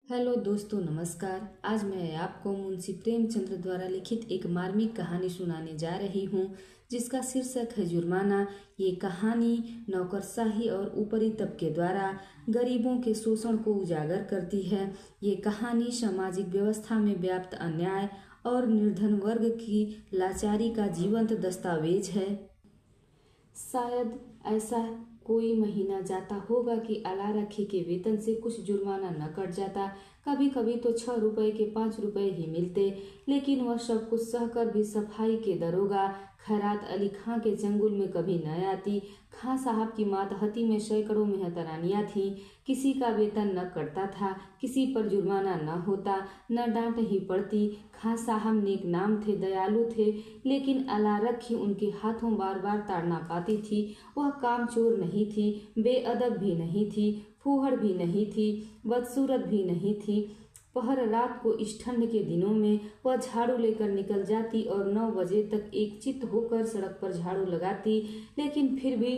Hello दोस्तों, नमस्कार। आज मैं आपको मुंशी प्रेमचंद्र द्वारा लिखित एक मार्मिक कहानी सुनाने जा रही हूँ, जिसका शीर्षक है जुर्माना। ये कहानी नौकरशाही और ऊपरी तबके द्वारा गरीबों के शोषण को उजागर करती है। ये कहानी सामाजिक व्यवस्था में व्याप्त अन्याय और निर्धन वर्ग की लाचारी का जीवंत दस्तावेज है। शायद ऐसा कोई महीना जाता होगा कि अलारखी के वेतन से कुछ जुर्माना न कट जाता। कभी कभी तो 6 रुपए के 5 रुपए ही मिलते, लेकिन वह सब कुछ सहकर भी सफाई के दरोगा खैरात अली खां के चंगुल में कभी न आती। खां साहब की मातहती में सैकड़ों मेहतरानियां थीं। किसी का वेतन न कटता था, किसी पर जुर्माना न होता, न डांट ही पड़ती। खां साहब नेक नाम थे, दयालु थे, लेकिन अलारखी उनके हाथों बार बार ताड़ना पाती थी। वह कामचोर नहीं थी, बेअदब भी नहीं थी, फूहड़ भी नहीं थी, बदसूरत भी नहीं थी। पहर रात को इस ठंड के दिनों में वह झाड़ू लेकर निकल जाती और 9 बजे तक एकचित्त होकर सड़क पर झाड़ू लगाती, लेकिन फिर भी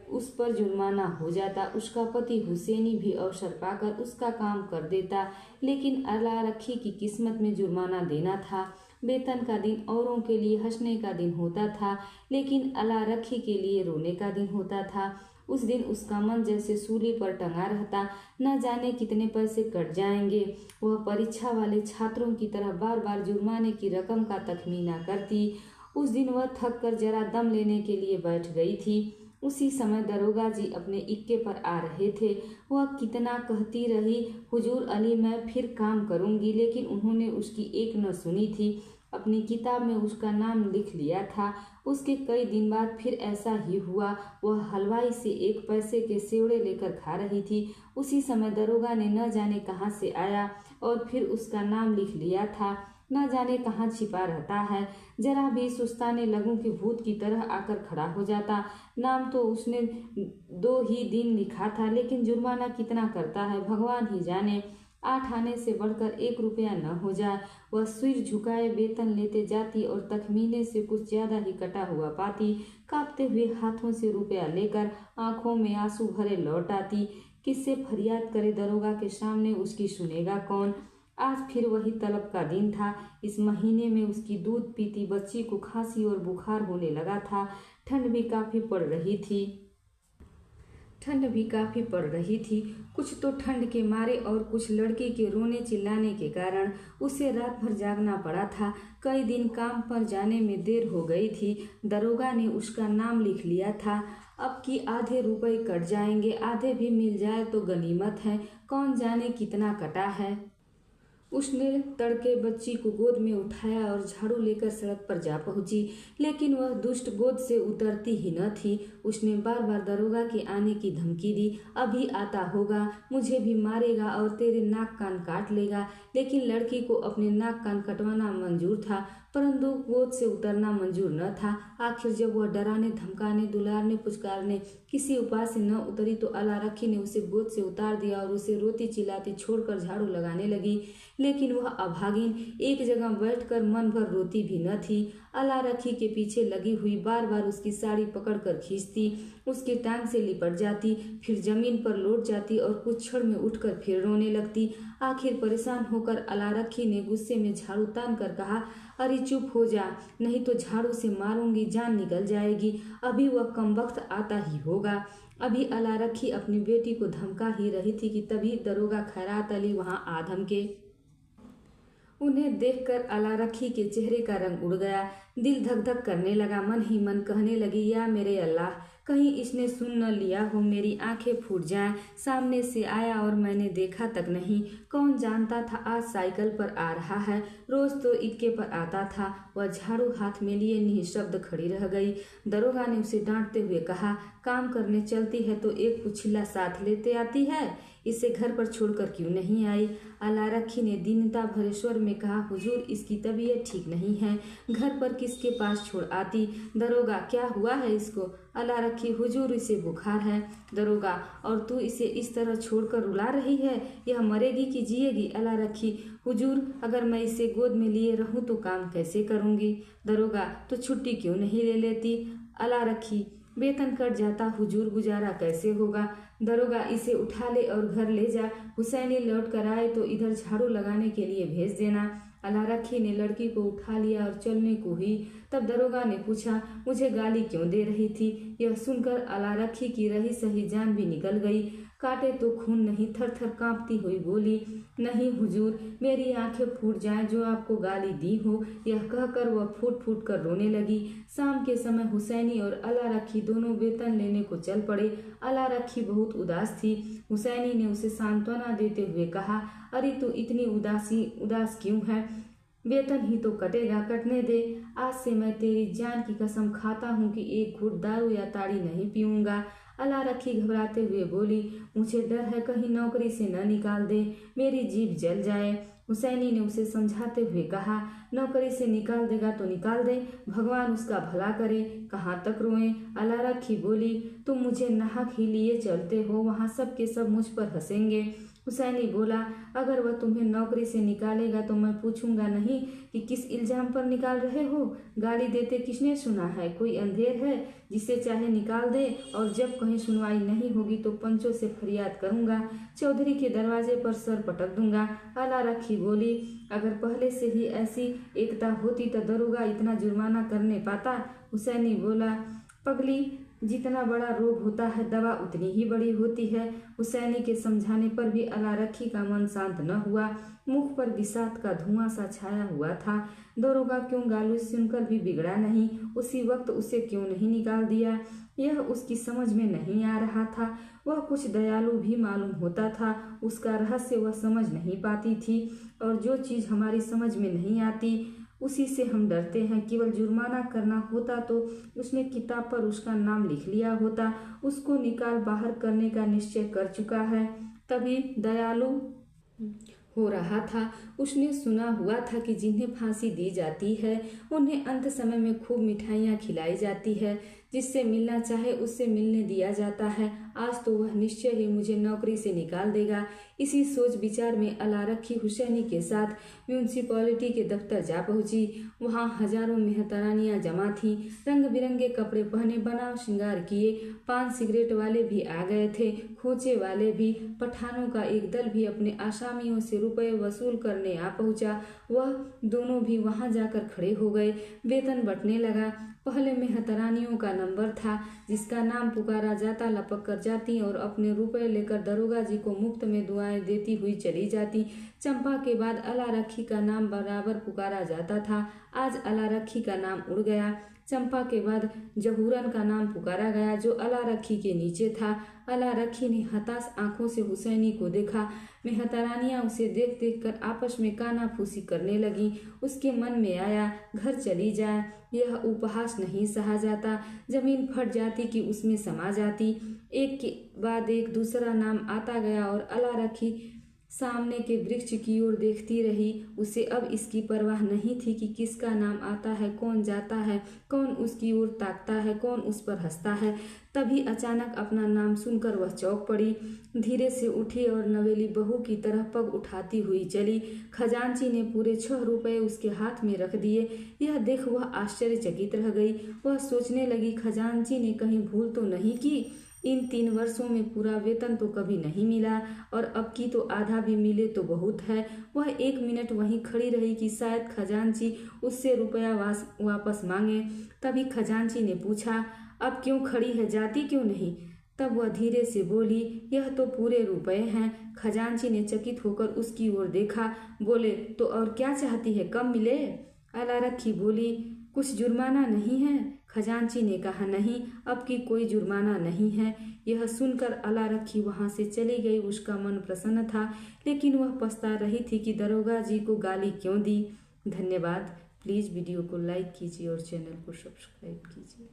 उस पर जुर्माना हो जाता। उसका पति हुसैनी भी अवसर पाकर उसका काम कर देता, लेकिन अलारखी की किस्मत में जुर्माना देना था। वेतन का दिन औरों के लिए हंसने का दिन होता था, लेकिन अलारखी के लिए रोने का दिन होता था। उस दिन उसका मन जैसे सूली पर टंगा रहता, न जाने कितने पैसे कट जाएंगे। वह परीक्षा वाले छात्रों की तरह बार बार जुर्माने की रकम का तखमीना करती। उस दिन वह थक कर जरा दम लेने के लिए बैठ गई थी। उसी समय दरोगा जी अपने इक्के पर आ रहे थे। वह कितना कहती रही, हुजूर अली मैं फिर काम करूंगी, लेकिन उन्होंने उसकी एक न सुनी थी। अपनी किताब में उसका नाम लिख लिया था। उसके कई दिन बाद फिर ऐसा ही हुआ। वह हलवाई से 1 पैसे के सेवड़े लेकर खा रही थी। उसी समय दरोगा ने न जाने कहाँ से आया और फिर उसका नाम लिख लिया था। न जाने कहाँ छिपा रहता है। जरा भी सुस्ताने लगूं कि भूत की तरह आकर खड़ा हो जाता। नाम तो उसने 2 ही दिन लिखा था, लेकिन जुर्माना कितना करता है भगवान ही जाने। 8 आने से बढ़कर 1 रुपया न हो जाए। वह सिर झुकाए वेतन लेते जाती और तखमीने से कुछ ज्यादा ही कटा हुआ पाती। कांपते हुए हाथों से रुपया लेकर आंखों में आंसू भरे लौट आती। किससे फरियाद करे दरोगा के सामने, उसकी सुनेगा कौन। आज फिर वही तलब का दिन था। इस महीने में उसकी दूध पीती बच्ची को खांसी और बुखार होने लगा था। ठंड भी काफी पड़ रही थी। कुछ तो ठंड के मारे और कुछ लड़की के रोने चिल्लाने के कारण उसे रात भर जागना पड़ा था। कई दिन काम पर जाने में देर हो गई थी। दरोगा ने उसका नाम लिख लिया था। अब कि आधे रुपए कट जाएंगे, आधे भी मिल जाए तो गनीमत है। कौन जाने कितना कटा है। उसने तड़के बच्ची को गोद में उठाया और झाड़ू लेकर सड़क पर जा पहुंची, लेकिन वह दुष्ट गोद से उतरती ही न थी। उसने बार बार दरोगा के आने की धमकी दी। अभी आता होगा, मुझे भी मारेगा और तेरे नाक कान काट लेगा। लेकिन लड़की को अपने नाक कान कटवाना मंजूर था, परंतु गोद से उतरना मंजूर न था। आखिर जब वह डराने धमकाने दुलारने पुचकारने किसी उपाय से न उतरी तो अलारखी ने उसे गोद से उतार दिया और उसे रोती चिल्लाती छोड़कर झाड़ू लगाने लगी। लेकिन वह अभागिन एक जगह बैठकर मन भर रोती भी न थी। अलारखी के पीछे लगी हुई बार बार उसकी साड़ी पकड़कर खींचती, उसकी टांग से लिपट जाती, फिर जमीन पर लौट जाती और कुछ क्षण में उठकर फिर रोने लगती। आखिर परेशान होकर अलारखी ने गुस्से में झाड़ू तान कर कहा, अरे चुप हो जा, नहीं तो झाड़ू से मारूंगी, जान निकल जाएगी। अभी वह कमबख्त आता ही होगा। अभी अलारखी अपनी बेटी को धमका ही रही थी कि तभी दरोगा खैरात अली वहां आ धमके। उन्हें देखकर अलारखी के चेहरे का रंग उड़ गया। दिल धक धक करने लगा। मन ही मन कहने लगी, या मेरे अल्लाह, कहीं इसने सुन न लिया हो, मेरी आंखें फूट जाएं। सामने से आया और मैंने देखा तक नहीं। कौन जानता था आज साइकिल पर आ रहा है। रोज तो इक्के पर आता था। वह झाड़ू हाथ में लिए निःशब्द खड़ी रह गई। दरोगा ने उसे डांटते हुए कहा, काम करने चलती है तो एक पुछिला साथ लेते आती है, इसे घर पर छोड़कर क्यों नहीं आई। अलारखी ने दीनता भरे स्वर में कहा, हुजूर इसकी तबीयत ठीक नहीं है, घर पर किसके पास छोड़ आती। दरोगा, क्या हुआ है इसको। अलारखी, हुजूर इसे बुखार है। दरोगा, और तू इसे इस तरह छोड़कर रुला रही है, यह मरेगी कि जिएगी। अलारखी, हुजूर अगर मैं इसे गोद में लिए रहूं तो काम कैसे करूंगी। दरोगा, तो छुट्टी क्यों नहीं ले लेती। अलारखी, वेतन कट जाता हुजूर, गुजारा कैसे होगा? दरोगा, इसे उठा ले और घर ले जा। हुसैनी लौट कर आए तो इधर झाड़ू लगाने के लिए भेज देना। अलारखी ने लड़की को उठा लिया और चलने को हुई। तब दरोगा ने पूछा, मुझे गाली क्यों दे रही थी? यह सुनकर अलारखी की रही सही जान भी निकल गई। काटे तो खून नहीं, थर थर कांपती हुई बोली, नहीं हुजूर, मेरी आंखें फूट जाएं जो आपको गाली दी हो। यह कहकर वह फूट फूट कर रोने लगी। शाम के समय हुसैनी और अलारखी दोनों वेतन लेने को चल पड़े। अलारखी बहुत उदास थी। हुसैनी ने उसे सांत्वना देते हुए कहा, अरे तू इतनी उदास क्यों है? वेतन ही तो कटेगा, कटने दे। आज से मैं तेरी जान की कसम खाता हूँ कि एक घूंट दारू या ताड़ी नहीं पीऊंगा। अलारखी घबराते हुए बोली, मुझे डर है कहीं नौकरी से न निकाल दे, मेरी जीभ जल जाए। हुसैनी ने उसे समझाते हुए कहा, नौकरी से निकाल देगा तो निकाल दे, भगवान उसका भला करे, कहाँ तक रोएं। अलारखी बोली, तुम मुझे नाहक ही लिए चलते हो, वहाँ सब के सब मुझ पर हंसेंगे। हुसैनी बोला, अगर वह तुम्हें नौकरी से निकालेगा तो मैं पूछूंगा नहीं कि किस इल्जाम पर निकाल रहे हो? गाली देते किसने सुना है? कोई अंधेर है जिसे चाहे निकाल दे, और जब कहीं सुनवाई नहीं होगी तो पंचों से फरियाद करूंगा, चौधरी के दरवाजे पर सर पटक दूंगा। अलारखी बोली, अगर पहले से ही ऐसी एकता होती तो दरोगा इतना जुर्माना करने पाता? हुसैनी बोला, पगली, जितना बड़ा रोग होता है दवा उतनी ही बड़ी होती है। हुसैनी के समझाने पर भी अलारखी का मन शांत न हुआ। मुख पर विषाद का धुआं सा छाया हुआ था। दरोगा क्यों गाली सुनकर भी बिगड़ा नहीं? उसी वक्त उसे क्यों नहीं निकाल दिया? यह उसकी समझ में नहीं आ रहा था। वह कुछ दयालु भी मालूम होता था, उसका रहस्य वह समझ नहीं पाती थी। और जो चीज हमारी समझ में नहीं आती उसी से हम डरते हैं। केवल जुर्माना करना होता तो उसने किताब पर उसका नाम लिख लिया होता, उसको निकाल बाहर करने का निश्चय कर चुका है, तभी दयालु हो रहा था। उसने सुना हुआ था कि जिन्हें फांसी दी जाती है उन्हें अंत समय में खूब मिठाइयाँ खिलाई जाती है, जिससे मिलना चाहे उससे मिलने दिया जाता है। आज तो वह निश्चय ही मुझे नौकरी से निकाल देगा। इसी सोच विचार में अलारखी हुसैनी के साथ म्यूनसिपालिटी के दफ्तर जा पहुंची। वहां हजारों मेहतरानियां जमा थीं, रंग बिरंगे कपड़े पहने, बनाव श्रृंगार किए। पान सिगरेट वाले भी आ गए थे, खोचे वाले भी। पठानों का एक दल भी अपने आसामियों से रुपए वसूल करने आ पहुंचा। वह दोनों भी वहां जाकर खड़े हो गए। वेतन बंटने लगा। पहले मेहतरानियों का नंबर था, जिसका नाम पुकारा जाता लपक कर जाती और अपने रुपए लेकर दरोगा जी को मुफ्त में दुआएं देती हुई चली जाती। चंपा के बाद अलारखी का नाम बराबर पुकारा जाता था। आज अलारखी का नाम उड़ गया। चंपा के बाद जहूरन का नाम पुकारा गया, जो अलारखी के नीचे था। अलारखी ने हताश आंखों से हुसैनी को देखा। मेहतरानियां उसे देख देख कर आपस में कानाफूसी करने लगी। उसके मन में आया, घर चली जाए, यह उपहास नहीं सहा जाता। जमीन फट जाती कि उसमें समा जाती। एक के बाद एक दूसरा नाम आता गया और अलारखी सामने के वृक्ष की ओर देखती रही। उसे अब इसकी परवाह नहीं थी कि किसका नाम आता है, कौन जाता है, कौन उसकी ओर ताकता है, कौन उस पर हंसता है। तभी अचानक अपना नाम सुनकर वह चौंक पड़ी। धीरे से उठी और नवेली बहू की तरह पग उठाती हुई चली। खजांची ने पूरे 6 रुपए उसके हाथ में रख दिए। यह देख वह आश्चर्यचकित रह गई। वह सोचने लगी, खजांची ने कहीं भूल तो नहीं की? इन 3 वर्षों में पूरा वेतन तो कभी नहीं मिला, और अब की तो आधा भी मिले तो बहुत है। वह 1 मिनट वहीं खड़ी रही कि शायद खजांची उससे रुपया वापस मांगे। तभी खजांची ने पूछा, अब क्यों खड़ी है, जाती क्यों नहीं? तब वह धीरे से बोली, यह तो पूरे रुपए हैं। खजांची ने चकित होकर उसकी ओर देखा। बोले, तो और क्या चाहती है, कम मिले? अलारखी बोली, कुछ जुर्माना नहीं है? खजांची ने कहा, नहीं, अब की कोई जुर्माना नहीं है। यह सुनकर अलारखी वहां से चली गई। उसका मन प्रसन्न था, लेकिन वह पछता रही थी कि दरोगा जी को गाली क्यों दी। धन्यवाद। प्लीज़ वीडियो को लाइक कीजिए और चैनल को सब्सक्राइब कीजिए।